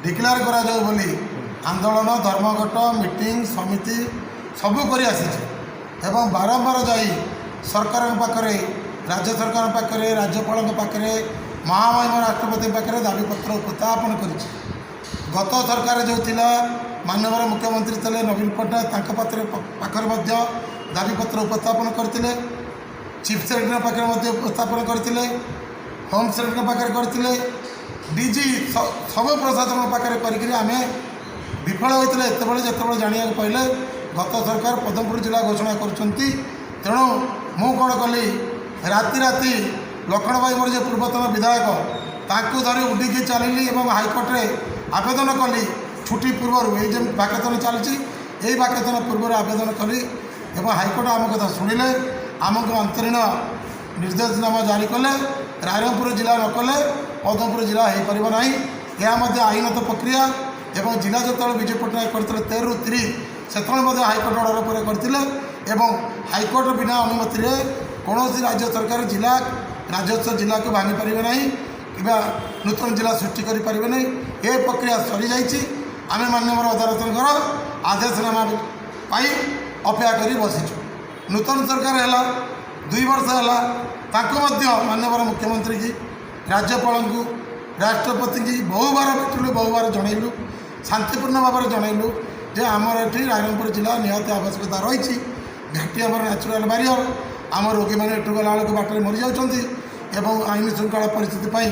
Declare करा जाऊ बोली आंदोलन धर्मघट मीटिंग समिति सबू कर एवं बारंबार जाई सरकार पाखे राज्य सरकार पाखे राज्यपाल पाखे महामहिम राष्ट्रपति पाखे दाबीपत्र उपस्थापन कर गत सरकार जो थिला माननीय मुख्यमंत्री थे नवीन पट्टनायक पाखे दाबीपत्र उपस्थापन करते चीफ सेक्रेटरी पाखे उपस्थापन करते होम सेक्रेटरी पाखे करते डीजी सब प्रशासन पाखे करें विफल होते जिते जाना पाइले गत सरकार पद्मपुर जिला घोषणा करुँच तेणु मु कौन कली राति राति लखन भाई मोर जो पूर्वतन विधायक ताकू धरी उड़ीकी चलि हाइकोर्ट में आवेदन कली छुट्टी पूर्व ये बाक्यतन चलती यही बाक्यतन पूर्व आवेदन कली हाइकोर्ट आम कथा शुणिले आमको अंतरीण निर्देशनामा जारी कले रायरंगपुर जिला न कले पद्मपुर जिला हो पार ना यह आईनत प्रक्रिया एवं जिला जो विजु पट्टनायक करते 13 ରୁ 30 से हाइकोर्ट अर्डर पर करते हाइकोर्ट बिना अनुमति कौन राज्य सरकार जिला राजस्व जिला को भांगी पारे ना कि नूतन जिला सृष्टि करें ना ये प्रक्रिया सरी जाइए आम माननीय अदालत आदेशनामा पाई अपेक्षा कर बसीचु नूतन सरकार है 2 वर्ष है माननीय मुख्यमंत्री की राज्यपाल को राष्ट्रपति की बहुबार भेटलु बहुबार जनइलु शांतिपूर्ण भाव में जनइलु जे आमर ये रायरंगपुर जिला निहत आवश्यकता रही घाटी आम नेचुराल बारियर आम रोगी मैंने एटू गला बेलू बाटर मरी जाऊँच आईन श्रृंखला परिस्थिति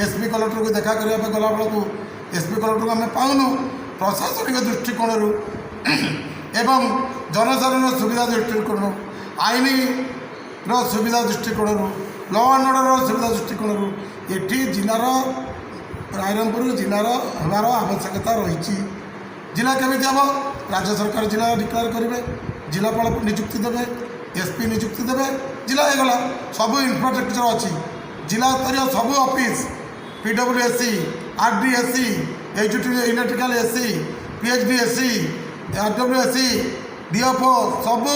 एसपी कलेक्टर को देखा करने गला बेलू एसपी कलेक्टर को आम पाऊनु प्रशासनिक दृष्टिकोण एवं जनसाधारण सुविधा दृष्टिकोण आईन सुविधा दृष्टिकोण लॉ एंड ऑर्डर सुविधा दृष्टिकोण ये जिलार रायरंगपुर जिलार हमार आवश्यकता रही जिला केमी हम राज्य सरकार जिला डिक्लेयर करेंगे जिलापाल नियुक्ति देवे एसपी नियुक्ति देवे जिला होगला सब इनफ्रास्ट्रक्चर अच्छी जिला स्तर सब office PWSC RDSC electrical SC PHDSC RWSC DFO सब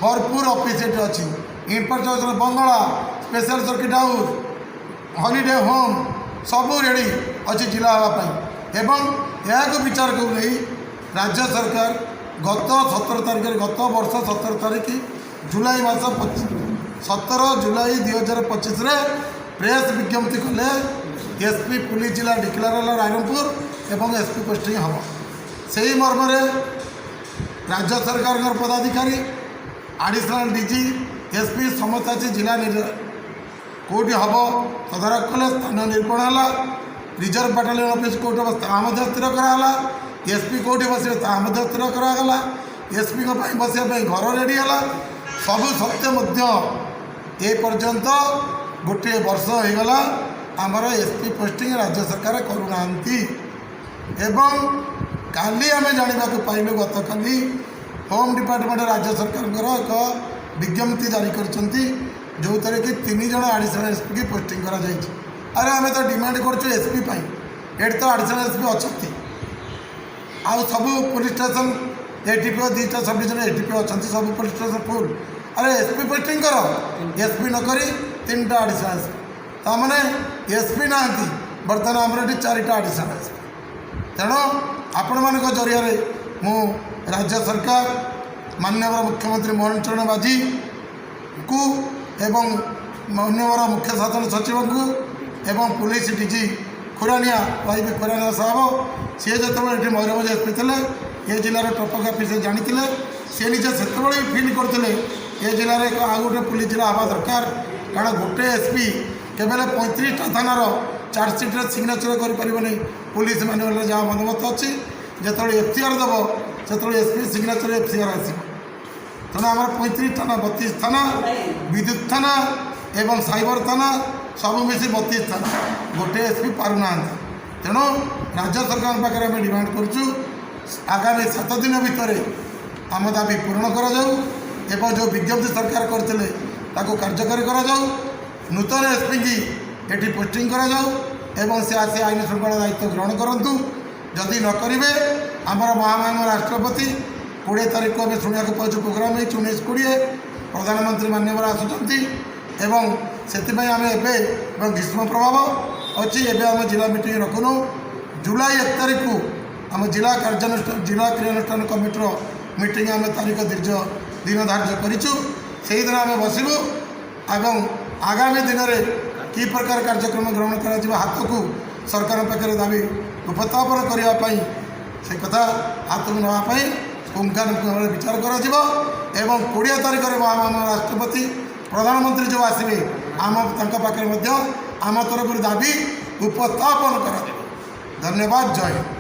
भरपूर ऑफिस ये अच्छी infrastructure bungalow special circuit house holiday home सबू रेडी अच्छी जिला हाँपाई एवं यह विचार को नहीं राज्य सरकार गत 17 तारिख गत वर्ष 17 तारिख जुलाई मास 17 जुलाई 2025 प्रेस विज्ञप्ति कले एसपी पुलिस जिला डिक्लेयर है रायरंगपुर एवं एसपी पोस्टिंग हम से ही मर्म राज्य सरकार पदाधिकारी एडिशनल डीजी एसपी समस्त अच्छी जिला कौटी हम तदारख कले स्थान निरूपण है रिजर्व बाटालियन ऑफिस कौट हम स्थिर कराला एसपी कौटी बस स्थिर कराला एसपी बसवाई घर रेडी है सबू सत्य ए पर्यंत गोटे वर्ष होगला आमर एसपी पोस्टिंग राज्य सरकार करूना एवं काली आम जाना पाइलु गत काली होम डिपार्टमेंट राज्य सरकार एक विज्ञप्ति जारी कर जो थे कि 3 जन एडिशनल एसपी की पोस्टिंग करा जाइए अरे आम तो डिमांड करुँ एसपी ये तो एडिशनल एसपी अच्छा आउ सब police station ATP 2टा sub division ATP अच्छा सब पुलिस स्टेशन फुल अरे एसपी पोस्टिंग कर एसपी नक 3टा एडिशनल एसपी तमाने एसपी ना बर्तमान आमर ये 4टा एडिशनल एसपी तेणु आपण मान जरिया मु राज्य सरकार माननीय मुख्यमंत्री मोहन चरण माझी को एवं माननीय मुख्य शासन सचिव को एवं police DG Khurania YB Khurania साहब सी जो ये मयूरभ एसपी थे ये जिलार टोपोग्राफी से जानी सी निजे से फिल करते ये जिले में आउ गोटे पुलिस जिला हवा दरकार कारण गोटे एसपी केवल 35टा थानार चार्जसीट्रे सिग्नेचर करें पुलिस मैनुअल जहाँ बंदोबस्त अच्छी जो एफसीआर देव से एसपी सिग्नेचर एफसीआर आस तेणु आम 35 थाना 32 थाना विद्युत थाना एवं साइबर थाना सब मिसी 32 थाना गोटे एसपी पारना तेणु राज्य सरकार पाखे आम डिमांड करुँ आगामी 7 दिन भितर आम दाबी पूरण कर जो विज्ञप्ति सरकार करते कार्यकारी कर नूतन एसपी की ये पोस्टिंग कर से आसी आईन श्रृंखला दायित्व ग्रहण करूँ जदि न करेंगे आमर महामहिम राष्ट्रपति 20 तारीख को आम शुणा पाचु प्रोग्राम 19-20 प्रधानमंत्री मान्यवर आसुँच से आम एवं ग्रीष्म प्रभाव अच्छी एवं आम जिला मीटिंग रखुनु जुलाई 1 तारीख को आम जिला कार्यानुष्ठान जिला क्रियानुष्ठान कमिटर मीटिंग आम तारीख दीर्घ दिन धार्य करीदिन आम बसबू एवं आगामी दिन में कि प्रकार कार्यक्रम ग्रहण कर हाथ को सरकार पाखे दाबी उपस्थापन करने से कथा हाथ को नापी पुंखानुपुंख भाव विचार कर 20 तारीख में आम राष्ट्रपति प्रधानमंत्री जो आसवे आम पाखे आम तरफ दाबी उपस्थापन कर। धन्यवाद। जय हिंद।